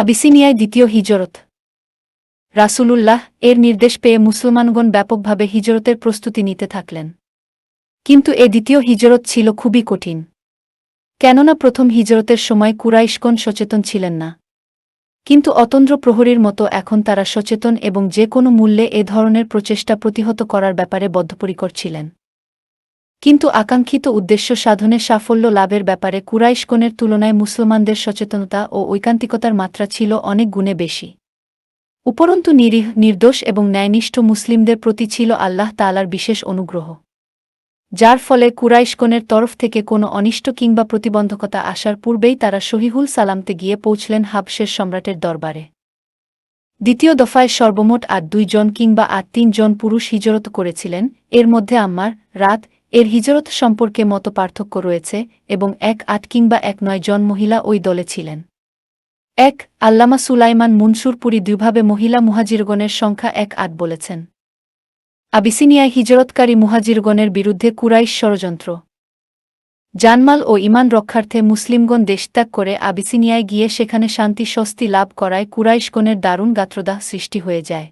আবিসিনিয়ায় দ্বিতীয় হিজরত। রাসূলুল্লাহ এর নির্দেশ পেয়ে মুসলমানগণ ব্যাপকভাবে হিজরতের প্রস্তুতি নিতে থাকলেন। কিন্তু এ দ্বিতীয় হিজরত ছিল খুবই কঠিন। কেননা প্রথম হিজরতের সময় কুরাইশগণ সচেতন ছিলেন না। কিন্তু অতন্দ্র প্রহরীর মতো এখন তারা সচেতন এবং যে কোনো মূল্যে এ ধরনের প্রচেষ্টা প্রতিহত করার ব্যাপারে বদ্ধপরিকর ছিলেন। কিন্তু আকাঙ্ক্ষিত উদ্দেশ্য সাধনে সাফল্য লাভের ব্যাপারে কুরাইশগণের তুলনায় মুসলমানদের সচেতনতা ও ঐকান্তিকতার মাত্রা ছিল অনেক গুণে বেশি। উপরন্তু নিরীহ, নির্দোষ এবং ন্যায়নিষ্ঠ মুসলিমদের প্রতি ছিল আল্লাহ তাআলার বিশেষ অনুগ্রহ, যার ফলে কুরাইশগণের তরফ থেকে কোনো অনিষ্ট কিংবা প্রতিবন্ধকতা আসার পূর্বেই তারা সহিহুল সালামতে গিয়ে পৌঁছলেন হাবশের সম্রাটের দরবারে। দ্বিতীয় দফায় সর্বমোট ৮ জন কিংবা ৮ জন পুরুষ হিজরত করেছিলেন। এর মধ্যে আম্মার রাত এর হিজরত সম্পর্কে মত পার্থক্য রয়েছে এবং ১-৮ কিংবা ১-৯ জন মহিলা ওই দলে ছিলেন। আল্লামা সুলাইমান মুনসুরপুরি দুইভাবে মহিলা মুহাজিরগণের সংখ্যা ১-৮ বলেছেন। আবিসিনিয়ায় হিজরতকারী মুহাজিরগণের বিরুদ্ধে কুরাইশ ষড়যন্ত্র। জানমাল ও ঈমান রক্ষার্থে মুসলিমগণ দেশত্যাগ করে আবিসিনিয়ায় গিয়ে সেখানে শান্তি স্বস্তি লাভ করায় কুরাইশগণের দারুণ গাত্রদাহ সৃষ্টি হয়ে যায়।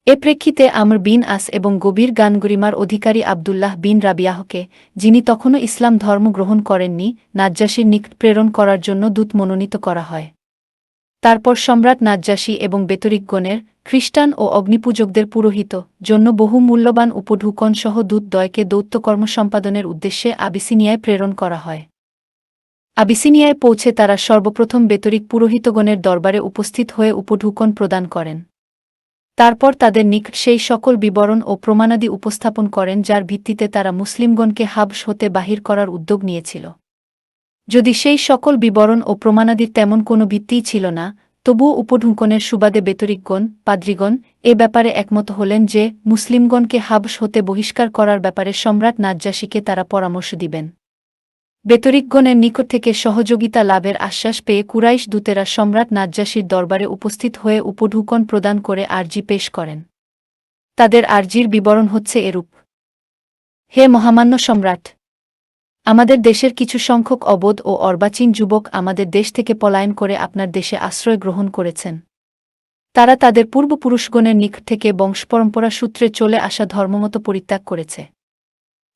এ প্রেক্ষিতে আমর বিন আস এবং গভীর জ্ঞানগরিমার অধিকারী আবদুল্লাহ বিন রাবিয়াহকে, যিনি তখনও ইসলাম ধর্ম গ্রহণ করেননি, নাজ্জাশীর নিকট প্রেরণ করার জন্য দূত মনোনীত করা হয়। তারপর সম্রাট নাজ্জাশী এবং বেতরিকগণের, খ্রিস্টান ও অগ্নিপূজকদের পুরোহিত জন্য বহু মূল্যবান উপঢৌকনসহ দূতদ্বয়কে দৌত্যকর্ম সম্পাদনের উদ্দেশ্যে আবিসিনিয়ায় প্রেরণ করা হয়। আবিসিনিয়ায় পৌঁছে তারা সর্বপ্রথম বেতরিক পুরোহিতগণের দরবারে উপস্থিত হয়ে উপঢৌকন প্রদান করেন। তারপর তাদের নিকট সেই সকল বিবরণ ও প্রমাণাদি উপস্থাপন করেন যার ভিত্তিতে তারা মুসলিমগণকে হাবশ হতে বাহির করার উদ্যোগ নিয়েছিল। যদি সেই সকল বিবরণ ও প্রমাণাদির তেমন কোনো ভিত্তিই ছিল না, তবুও উপঢৌকনের সুবাদে বেতরিকগণ, পাদ্রীগণ এ ব্যাপারে একমত হলেন যে মুসলিমগণকে হাবশ হতে বহিষ্কার করার ব্যাপারে সম্রাট নাজ্জাশীকে তারা পরামর্শ দিবেন। বেতরিকগণের নিকট থেকে সহযোগিতা লাভের আশ্বাস পেয়ে কুরাইশ দূতেরা সম্রাট নাজ্জাশীর দরবারে উপস্থিত হয়ে উপঢৌকন প্রদান করে আর্জি পেশ করেন। তাদের আর্জির বিবরণ হচ্ছে এরূপ: হে মহামান্য সম্রাট, আমাদের দেশের কিছু সংখ্যক অবোধ ও অর্বাচীন যুবক আমাদের দেশ থেকে পলায়ন করে আপনার দেশে আশ্রয় গ্রহণ করেছেন। তারা তাদের পূর্বপুরুষগণের নিকট থেকে বংশপরম্পরা সূত্রে চলে আসা ধর্মমত পরিত্যাগ করেছে।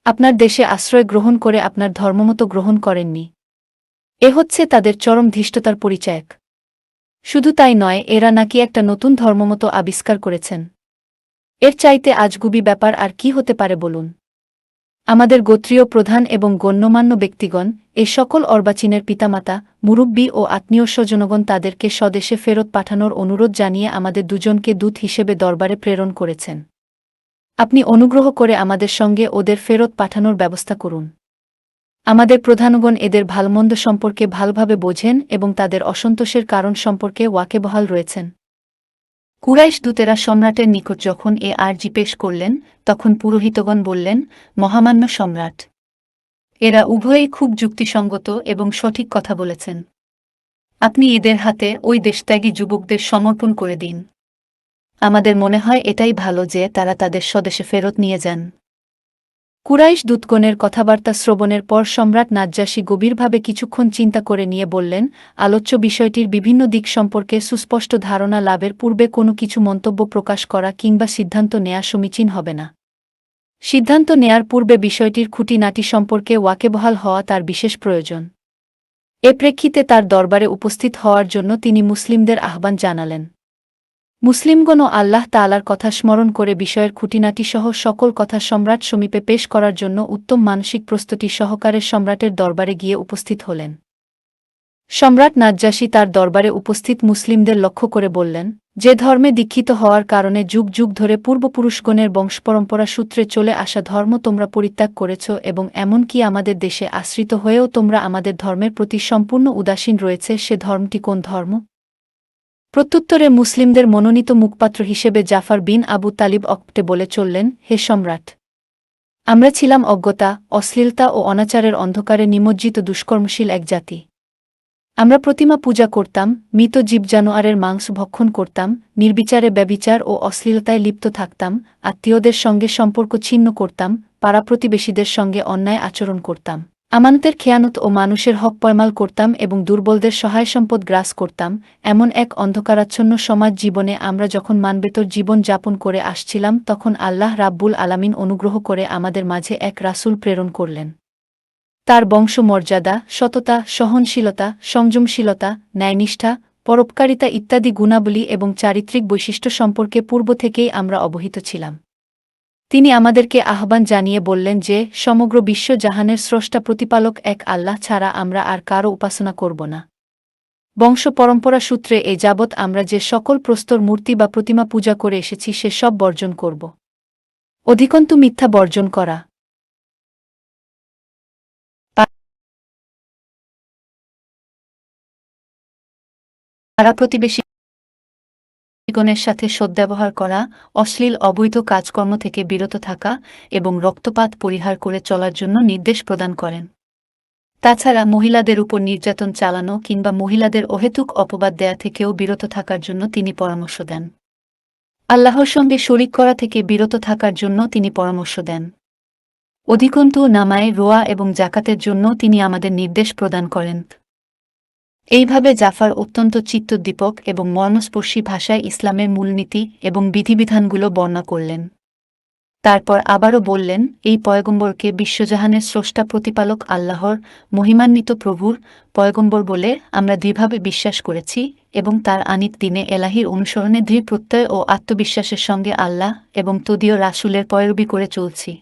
আপনার দেশে আশ্রয় গ্রহণ করে আপনার ধর্মমত গ্রহণ করেননি। এ হচ্ছে তাদের চরম ধৃষ্টতার পরিচায়ক। শুধু তাই নয়, এরা নাকি একটা নতুন ধর্মমত আবিষ্কার করেছেন। এর চাইতে আজগুবি ব্যাপার আর কি হতে পারে বলুন? আমাদের গোত্রীয় প্রধান এবং গণ্যমান্য ব্যক্তিগণ, এ সকল অর্বাচীনের পিতামাতা, মুরব্বী ও আত্মীয় স্বজনগণ তাদেরকে স্বদেশে ফেরত পাঠানোর অনুরোধ জানিয়ে আমাদের দুজনকে দূত হিসেবে দরবারে প্রেরণ করেছেন। আপনি অনুগ্রহ করে আমাদের সঙ্গে ওদের ফেরত পাঠানোর ব্যবস্থা করুন। আমাদের প্রধানগণ এদের ভালমন্দ সম্পর্কে ভালভাবে বোঝেন এবং তাদের অসন্তোষের কারণ সম্পর্কে ওয়াকেবহাল রয়েছেন। কুরাইশ দূতেরা সম্রাটের নিকট যখন এ আর্জি পেশ করলেন, তখন পুরোহিতগণ বললেন, মহামান্য সম্রাট, এরা উভয়েই খুব যুক্তিসঙ্গত এবং সঠিক কথা বলেছেন। আপনি এদের হাতে ওই দেশত্যাগী যুবকদের সমর্পণ করে দিন। আমাদের মনে হয় এটাই ভালো যে তারা তাদের স্বদেশে ফেরত নিয়ে যান। কুরাইশ দূতগণের কথাবার্তা শ্রবণের পর সম্রাট নাজ্জাশী গভীরভাবে কিছুক্ষণ চিন্তা করে নিয়ে বললেন, আলোচ্য বিষয়টির বিভিন্ন দিক সম্পর্কে সুস্পষ্ট ধারণা লাভের পূর্বে কোনো কিছু মন্তব্য প্রকাশ করা কিংবা সিদ্ধান্ত নেয়া সমীচীন হবে না। সিদ্ধান্ত নেয়ার পূর্বে বিষয়টির খুঁটিনাটি সম্পর্কে ওয়াকেবহাল হওয়া তার বিশেষ প্রয়োজন। এ প্রেক্ষিতে তার দরবারে উপস্থিত হওয়ার জন্য তিনি মুসলিমদের আহ্বান জানালেন। মুসলিমগণও আল্লাহ তাআলার কথা স্মরণ করে বিষয়ের খুঁটিনাটিসহ সকল কথা সম্রাট সমীপে পেশ করার জন্য উত্তম মানসিক প্রস্তুতি সহকারে সম্রাটের দরবারে গিয়ে উপস্থিত হলেন। সম্রাট নাজ্জাশী তার দরবারে উপস্থিত মুসলিমদের লক্ষ্য করে বললেন, যে ধর্মে দীক্ষিত হওয়ার কারণে যুগ যুগ ধরে পূর্বপুরুষগণের বংশপরম্পরা সূত্রে চলে আসা ধর্ম তোমরা পরিত্যাগ করেছ এবং এমনকি আমাদের দেশে আশ্রিত হয়েও তোমরা আমাদের ধর্মের প্রতি সম্পূর্ণ উদাসীন রয়েছে, সে ধর্মটি কোন ধর্ম? প্রত্যুত্তরে মুসলিমদের মনোনীত মুখপাত্র হিসেবে জাফর বিন আবু তালিব অকপটে বলে চললেন, হে সম্রাট, আমরা ছিলাম অজ্ঞতা, অশ্লীলতা ও অনাচারের অন্ধকারে নিমজ্জিত দুষ্কর্মশীল এক জাতি। আমরা প্রতিমা পূজা করতাম, মৃত জীবজানোয়ারের মাংস ভক্ষণ করতাম, নির্বিচারে ব্যভিচার ও অশ্লীলতায় লিপ্ত থাকতাম, আত্মীয়দের সঙ্গে সম্পর্ক ছিন্ন করতাম, পাড়া প্রতিবেশীদের সঙ্গে অন্যায় আচরণ করতাম, আমানতের খেয়ানত ও মানুষের হক পয়মাল করতাম এবং দুর্বলদের সহায় সম্পদ গ্রাস করতাম, এমন এক অন্ধকারাচ্ছন্ন সমাজ জীবনে আমরা যখন মানবেতর জীবন যাপন করে আসছিলাম তখন আল্লাহ রাব্বুল আলামিন অনুগ্রহ করে আমাদের মাঝে এক রাসূল প্রেরণ করলেন। তার বংশমর্যাদা, সততা, সহনশীলতা, সংযমশীলতা, ন্যায়নিষ্ঠা, পরোপকারিতা ইত্যাদি গুণাবলী এবং চারিত্রিক বৈশিষ্ট্য সম্পর্কে পূর্ব থেকেই আমরা অবহিত ছিলাম। তিনি আমাদেরকে আহ্বান জানিয়ে বললেন যে সমগ্র বিশ্ব জাহানের স্রষ্টা প্রতিপালক এক আল্লাহ ছাড়া আমরা আর কারও উপাসনা করব না। বংশ পরম্পরা সূত্রে এ যাবৎ আমরা যে সকল প্রস্তর মূর্তি বা প্রতিমা পূজা করে এসেছি সে সব বর্জন করব। অধিকন্তু মিথ্যা বর্জন করা, পাড়া প্রতিবেশীগণের সাথে সদ্ব্যবহার করা, অশ্লীল অবৈধ কাজকর্ম থেকে বিরত থাকা এবং রক্তপাত পরিহার করে চলার জন্য নির্দেশ প্রদান করেন। তাছাড়া মহিলাদের উপর নির্যাতন চালানো কিংবা মহিলাদের অহেতুক অপবাদ দেয়া থেকেও বিরত থাকার জন্য তিনি পরামর্শ দেন। আল্লাহর সঙ্গে শরিক করা থেকে বিরত থাকার জন্য তিনি পরামর্শ দেন। অধিকন্তু নামায় রোয়া এবং জাকাতের জন্য তিনি আমাদের নির্দেশ প্রদান করেন। এইভাবে জাফর অত্যন্ত চিত্তোদ্দীপক এবং মর্মস্পর্শী ভাষায় ইসলামের মূলনীতি এবং বিধিবিধানগুলো বর্ণনা করলেন। তারপর আবারও বললেন, এই পয়গম্বরকে বিশ্বজাহানের স্রষ্টা প্রতিপালক আল্লাহর মহিমান্বিত প্রভুর পয়গম্বর বলে আমরা দৃঢ়ভাবে বিশ্বাস করেছি এবং তার আনিত দিনে এলাহির অনুসরণে দৃঢ় প্রত্যয় ও আত্মবিশ্বাসের সঙ্গে আল্লাহ এবং তদীয় রাসূলের পয়রবি করে চলছি।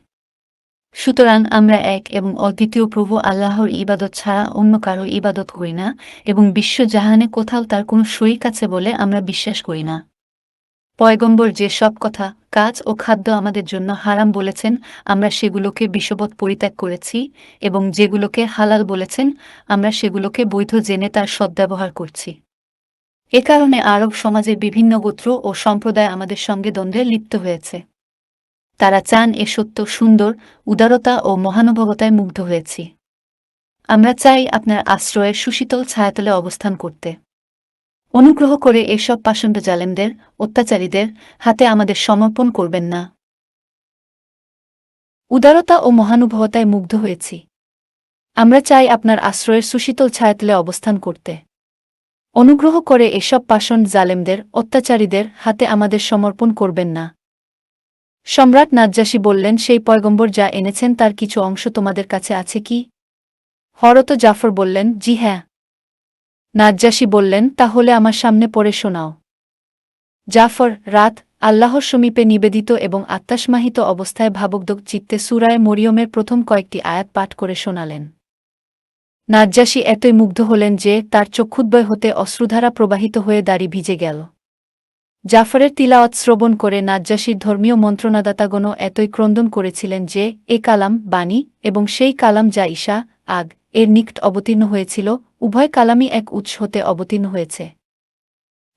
সুতরাং আমরা এক এবং অদ্বিতীয় প্রভু আল্লাহর ইবাদত ছাড়া অন্য কারো ইবাদত করি না এবং বিশ্বজাহানে কোথাও তার কোনো শরীক আছে বলে আমরা বিশ্বাস করি না। পয়গম্বর যে সব কথা, কাজ ও খাদ্য আমাদের জন্য হারাম বলেছেন আমরা সেগুলোকে বিষবৎ পরিত্যাগ করেছি এবং যেগুলোকে হালাল বলেছেন আমরা সেগুলোকে বৈধ জেনে তার সদ্ব্যবহার করছি। এ কারণে আরব সমাজের বিভিন্ন গোত্র ও সম্প্রদায় আমাদের সঙ্গে দ্বন্দ্বে লিপ্ত হয়েছে। তারা চান এ সত্য, সুন্দর, উদারতা ও মহানুভবতায় মুগ্ধ হয়েছি। আমরা চাই আপনার আশ্রয়ের সুশীতল ছায়াতলে অবস্থান করতে। অনুগ্রহ করে এসব পাষণ্ড জালেমদের, অত্যাচারীদের হাতে আমাদের সমর্পণ করবেন না। উদারতা ও মহানুভবতায় মুগ্ধ হয়েছি। আমরা চাই আপনার আশ্রয়ের সুশীতল ছায়াতলে অবস্থান করতে। অনুগ্রহ করে এসব পাষণ্ড জালেমদের, অত্যাচারীদের হাতে আমাদের সমর্পণ করবেন না। সম্রাট নাজ্জাশী বললেন, সেই পয়গম্বর যা এনেছেন তার কিছু অংশ তোমাদের কাছে আছে কি? হযরত জাফর বললেন, জি হ্যাঁ। নাজ্জাশী বললেন, তাহলে আমার সামনে পড়ে শোনাও। জাফর রাত আল্লাহর সমীপে নিবেদিত এবং আত্মাসমাহিত অবস্থায় ভাবুকদক চিত্তে সূরায়ে মরিয়মের প্রথম কয়েকটি আয়াত পাঠ করে শোনালেন। নাজ্জাশী এতই মুগ্ধ হলেন যে তার চক্ষুদ্বয় হতে অশ্রুধারা প্রবাহিত হয়ে দাড়ি ভিজে গেল। জাফরের তিলাওয়াত শ্রবণ করে নাজ্জাশীর ধর্মীয় মন্ত্রণাদাতাগণও এতই ক্রন্দন করেছিলেন যে এ কালাম, বাণী এবং সেই কালাম যা ঈশা, আগ এর নিকট অবতীর্ণ হয়েছিল, উভয় কালামই এক উৎস হতে অবতীর্ণ হয়েছে।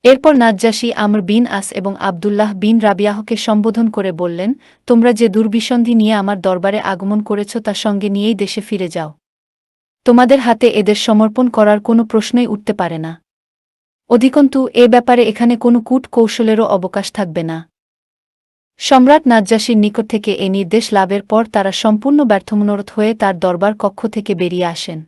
এরপর নাজ্জাশী আমর বিন আস এবং আবদুল্লাহ বিন রাবিয়াহকে সম্বোধন করে বললেন, তোমরা যে দুর্বিসন্ধি নিয়ে আমার দরবারে আগমন করেছ তা সঙ্গে নিয়েই দেশে ফিরে যাও। তোমাদের হাতে এদের সমর্পণ করার কোনো প্রশ্নই উঠতে পারে না। অধিকন্তু এ ব্যাপারে এখানে কোনো কূট কৌশলেরও অবকাশ থাকবে না। সম্রাট নাজ্জাশীর নিকট থেকে এ নির্দেশ লাভের পর তারা সম্পূর্ণ ব্যর্থমনোরথ হয়ে তার দরবার কক্ষ থেকে বেরিয়ে আসেন।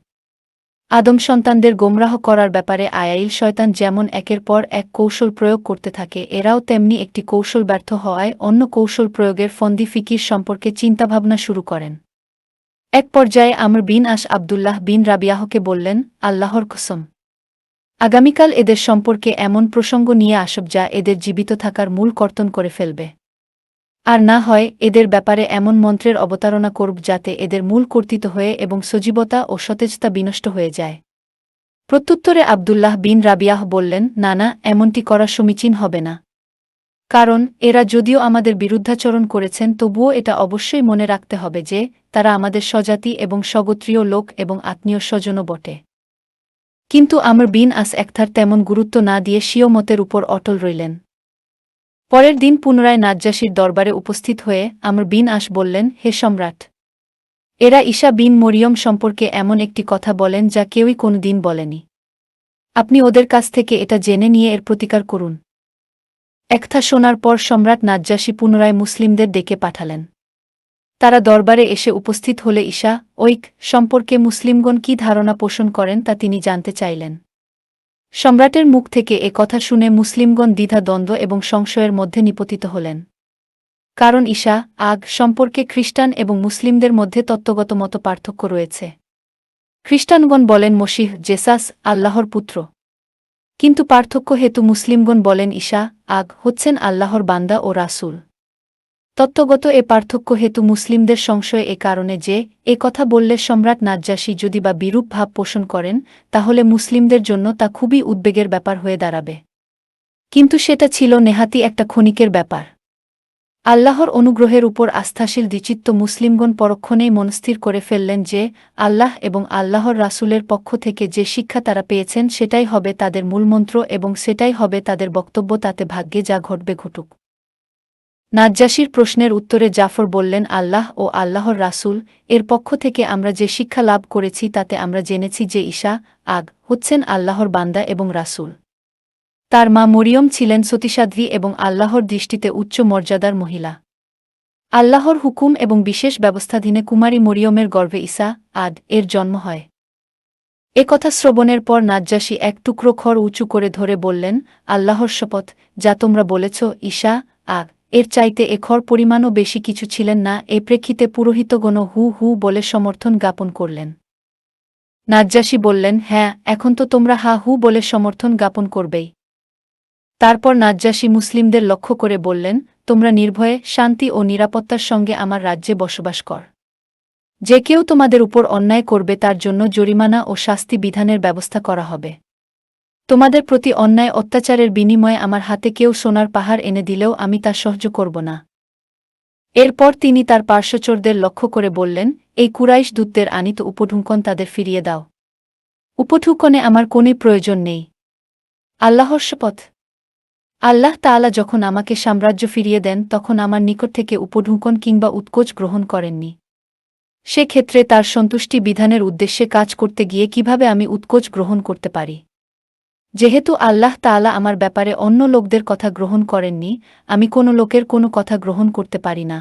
আদম সন্তানদের গোমরাহ করার ব্যাপারে আয়াইল শয়তান যেমন একের পর এক কৌশল প্রয়োগ করতে থাকে, এরাও তেমনি একটি কৌশল ব্যর্থ হওয়ায় অন্য কৌশল প্রয়োগের ফন্দি ফিকির সম্পর্কে চিন্তাভাবনা শুরু করেন। এক পর্যায়ে আমর বিন আস আবদুল্লাহ বিন রাবিয়াহকে বললেন, আল্লাহর কসম, আগামীকাল এদের সম্পর্কে এমন প্রসঙ্গ নিয়ে আসব যা এদের জীবিত থাকার মূল কর্তন করে ফেলবে। আর না হয় এদের ব্যাপারে এমন মন্ত্রের অবতারণা করব যাতে এদের মূল কর্তৃত হয়ে এবং সজীবতা ও সতেজতা বিনষ্ট হয়ে যায়। প্রত্যুত্তরে আবদুল্লাহ বিন রাবিয়াহ বললেন, না না, এমনটি করা সমীচীন হবে না। কারণ এরা যদিও আমাদের বিরুদ্ধাচরণ করেছেন তবুও এটা অবশ্যই মনে রাখতে হবে যে তারা আমাদের স্বজাতি এবং স্বগোত্রীয় লোক এবং আত্মীয় স্বজনও বটে। কিন্তু আমর বিন আস একথার তেমন গুরুত্ব না দিয়ে স্বীয় মতের উপর অটল রইলেন। পরের দিন পুনরায় নাজ্জাশীর দরবারে উপস্থিত হয়ে আমর বিন আস বললেন, হে সম্রাট, এরা ঈশা বিন মরিয়ম সম্পর্কে এমন একটি কথা বলেন যা কেউই কোনোদিন বলেনি। আপনি ওদের কাছ থেকে এটা জেনে নিয়ে এর প্রতিকার করুন। একথা শোনার পর সম্রাট নাজ্জাশী পুনরায় মুসলিমদের ডেকে পাঠালেন। তারা দরবারে এসে উপস্থিত হলে ঈশা ঐক সম্পর্কে মুসলিমগণ কি ধারণা পোষণ করেন তা তিনি জানতে চাইলেন। সম্রাটের মুখ থেকে এ কথা শুনে মুসলিমগণ দ্বিধা দ্বন্দ্ব এবং সংশয়ের মধ্যে নিপতিত হলেন। কারণ ঈশা আগ সম্পর্কে খ্রিস্টান এবং মুসলিমদের মধ্যে তত্ত্বগত মত পার্থক্য রয়েছে। খ্রিস্টানগণ বলেন মসিহ জেসাস আল্লাহর পুত্র, কিন্তু পার্থক্য হেতু মুসলিমগণ বলেন ঈশা আগ হচ্ছেন আল্লাহর বান্দা ও রাসূল। তত্ত্বগত এ পার্থক্য হেতু মুসলিমদের সংশয় এ কারণে যে এ কথা বললে সম্রাট নাজ্জাশী যদি বা বিরূপ ভাব পোষণ করেন তাহলে মুসলিমদের জন্য তা খুবই উদ্বেগের ব্যাপার হয়ে দাঁড়াবে। কিন্তু সেটা ছিল নেহাতি একটা ক্ষণিকের ব্যাপার। আল্লাহর অনুগ্রহের উপর আস্থাশীল দ্বিচিত্ত মুসলিমগণ পরক্ষণেই মনস্থির করে ফেললেন যে আল্লাহ এবং আল্লাহর রাসূলের পক্ষ থেকে যে শিক্ষা তারা পেয়েছেন সেটাই হবে তাদের মূলমন্ত্র এবং সেটাই হবে তাদের বক্তব্য, তাতে ভাগ্যে যা ঘটবে ঘটুক। নাজ্জাশীর প্রশ্নের উত্তরে জাফর বললেন, আল্লাহ ও আল্লাহর রাসূল এর পক্ষ থেকে আমরা যে শিক্ষা লাভ করেছি তাতে আমরা জেনেছি যে ঈশা আগ হচ্ছেন আল্লাহর বান্দা এবং রাসূল। তার মা মরিয়ম ছিলেন সতীসাধ্বী এবং আল্লাহর দৃষ্টিতে উচ্চ মর্যাদার মহিলা। আল্লাহর হুকুম এবং বিশেষ ব্যবস্থাধীনে কুমারী মরিয়মের গর্ভে ঈসা আদ এর জন্ম হয়। এ কথা শ্রবণের পর নাজ্জাশী এক টুকরো খড় উঁচু করে ধরে বললেন, আল্লাহর শপথ, যা তোমরা বলেছ ঈশা আগ এর চাইতে এ খড় পরিমাণও বেশি কিছু ছিলেন না। এ প্রেক্ষিতে পুরোহিতগণ হু হু বলে সমর্থন জ্ঞাপন করলেন। নাজ্জাশী বললেন, হ্যাঁ, এখন তো তোমরা হা হু বলে সমর্থন জ্ঞাপন করবেই। তারপর নাজ্জাশী মুসলিমদের লক্ষ্য করে বললেন, তোমরা নির্ভয়ে শান্তি ও নিরাপত্তার সঙ্গে আমার রাজ্যে বসবাস কর। যে কেউ তোমাদের উপর অন্যায় করবে তার জন্য জরিমানা ও শাস্তি বিধানের ব্যবস্থা করা হবে। তোমাদের প্রতি অন্যায় অত্যাচারের বিনিময়ে আমার হাতে কেউ সোনার পাহাড় এনে দিলেও আমি তা সহ্য করব না। এরপর তিনি তার পার্শ্বচরদের লক্ষ্য করে বললেন, এই কুরাইশ দূতদের আনিত উপঢুকন তাদের ফিরিয়ে দাও। উপঢুকনে আমার কোনো প্রয়োজন নেই। আল্লাহর শপথ, আল্লাহ তাআলা যখন আমাকে সাম্রাজ্য ফিরিয়ে দেন তখন আমার নিকট থেকে উপঢুকন কিংবা উৎকোচ গ্রহণ করেননি। সেক্ষেত্রে তার সন্তুষ্টি বিধানের উদ্দেশ্যে কাজ করতে গিয়ে কিভাবে আমি উৎকোচ গ্রহণ করতে পারি? যেহেতু আল্লাহ তাআলা আমার ব্যাপারে অন্য লোকদের কথা গ্রহণ করেননি, আমি কোনো লোকের কোনো কথা গ্রহণ করতে পারি না।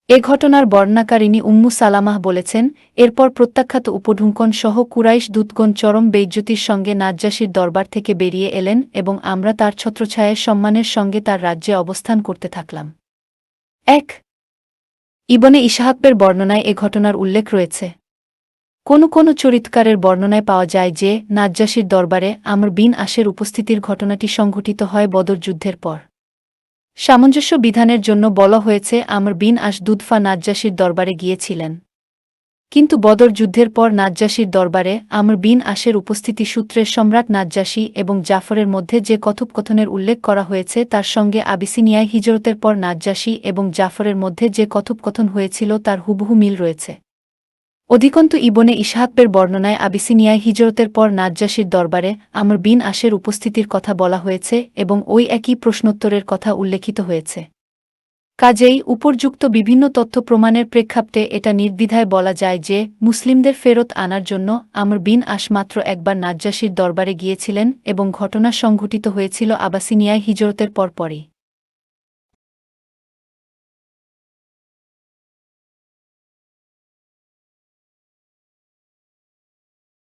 এ ঘটনার বর্ণনাকারিণী উম্মু সালামাহ বলেছেন, এরপর প্রত্যাখ্যাত উপঢুকন সহ কুরাইশ দূতগণ চরম বেইজ্জতির সঙ্গে নাজ্জাশীর দরবার থেকে বেরিয়ে এলেন এবং আমরা তার ছত্রছায়ায় সম্মানের সঙ্গে তার রাজ্যে অবস্থান করতে থাকলাম। ১ ইবনে ইসহাকের বর্ণনায় এ ঘটনার উল্লেখ রয়েছে। কোনো চরিত্রকারের বর্ণনায় পাওয়া যায় যে নাজ্জাশীর দরবারে আমর বিন আসের উপস্থিতির ঘটনাটি সংঘটিত হয় বদর যুদ্ধের পর। সামঞ্জস্য বিধানের জন্য বলা হয়েছে আমর বিন আস দুদফা নাজ্জাশীর দরবারে গিয়েছিলেন। কিন্তু বদর যুদ্ধের পর নাজ্জাশীর দরবারে আমর বিন আসের উপস্থিতি সূত্রে সম্রাট নাজ্জাশী এবং জাফরের মধ্যে যে কথোপকথনের উল্লেখ করা হয়েছে তার সঙ্গে আবিসিনিয়ায় হিজরতের পর নাজ্জাশী এবং জাফরের মধ্যে যে কথোপকথন হয়েছিল তার হুবহু মিল রয়েছে। অধিকন্তু ইবনে ইসহাকের বর্ণনায় আবিসিনিয়ায় হিজরতের পর নাজ্জাশীর দরবারে আমর বিন আসের উপস্থিতির কথা বলা হয়েছে এবং ওই একই প্রশ্নোত্তরের কথা উল্লেখিত হয়েছে। কাজেই উপর্যুক্ত বিভিন্ন তথ্য প্রমাণের প্রেক্ষাপটে এটা নির্দ্বিধায় বলা যায় যে মুসলিমদের ফেরত আনার জন্য আমর বিন আস মাত্র একবার নাজ্জাশীর দরবারে গিয়েছিলেন এবং ঘটনা সংঘটিত হয়েছিল আবাসিনিয়ায় হিজরতের পরপরই।